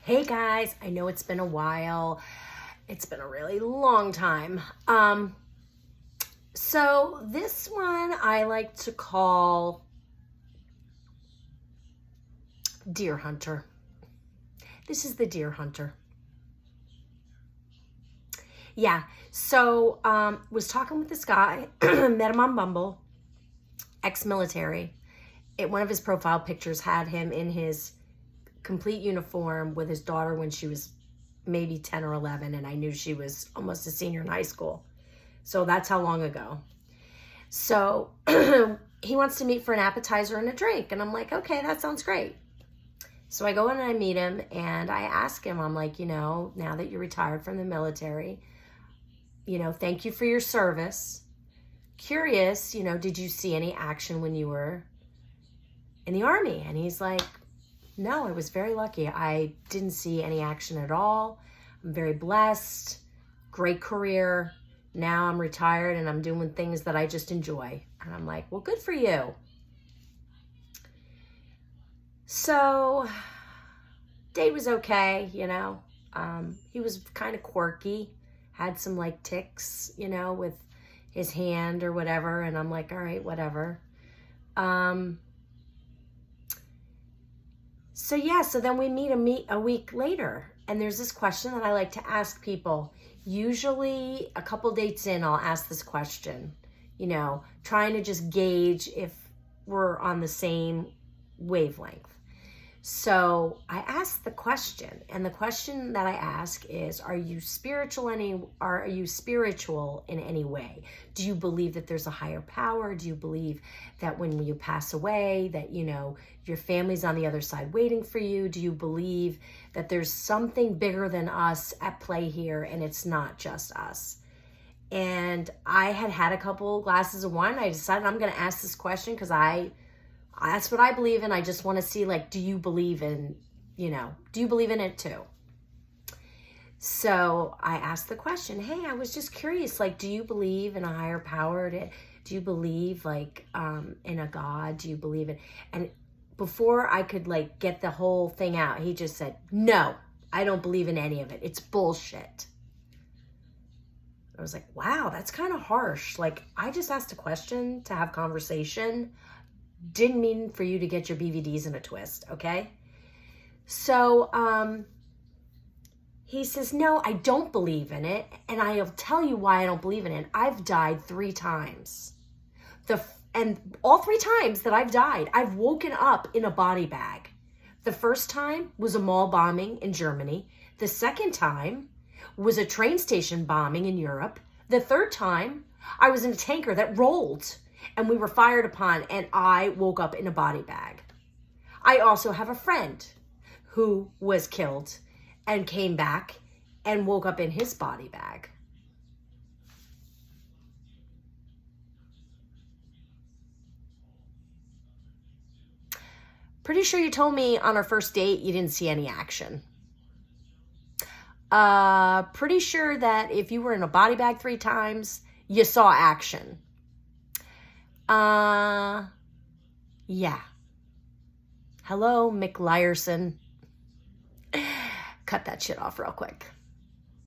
Hey guys, I know it's been a while. It's been a really long time. So this one I like to call Deer Hunter. This is the Deer Hunter. Yeah, so was talking with this guy, met him on Bumble, ex-military. One of his profile pictures had him in his complete uniform with his daughter when she was maybe 10 or 11, and I knew she was almost a senior in high school. So that's how long ago. So he wants to meet for an appetizer and a drink, and I'm like, okay, that sounds great. So I go in and I meet him, and I ask him, I'm like, now that you're retired from the military, thank you for your service. Curious, did you see any action when you were in the Army? And he's like, no, I was very lucky. I didn't see any action at all. I'm very blessed. Great career. Now I'm retired and I'm doing things that I just enjoy. And I'm like, well, good for you. So date was okay, he was kind of quirky, had some like tics, with his hand or whatever. And I'm like, all right, whatever. So then we meet a week later, and there's this question that I like to ask people. Usually a couple dates in, I'll ask this question, trying to just gauge if we're on the same wavelength. So I asked the question, and the question that I ask is, are you spiritual in any way? Do you believe that there's a higher power? Do you believe that when you pass away that, your family's on the other side waiting for you? Do you believe that there's something bigger than us at play here and it's not just us? And I had a couple glasses of wine. I decided I'm going to ask this question because that's what I believe in. I just want to see, do you believe in, do you believe in it too? So I asked the question, hey, I was just curious, do you believe in a higher power? Do you believe in a God? Do you believe in, and before I could get the whole thing out, he just said, no, I don't believe in any of it. It's bullshit. I was like, wow, that's kind of harsh. I just asked a question to have conversation. Didn't mean for you to get your BVDs in a twist, okay? So he says, no, I don't believe in it, and I'll tell you why I don't believe in it. I've died 3 times. And all 3 times that I've died, I've woken up in a body bag. The first time was a mall bombing in Germany. The second time was a train station bombing in Europe. The third time, I was in a tanker that rolled and we were fired upon, and I woke up in a body bag. I also have a friend who was killed and came back and woke up in his body bag. Pretty sure you told me on our first date you didn't see any action. Pretty sure that if you were in a body bag 3 times, you saw action. Yeah. Hello, Mick Lyerson. Cut that shit off real quick.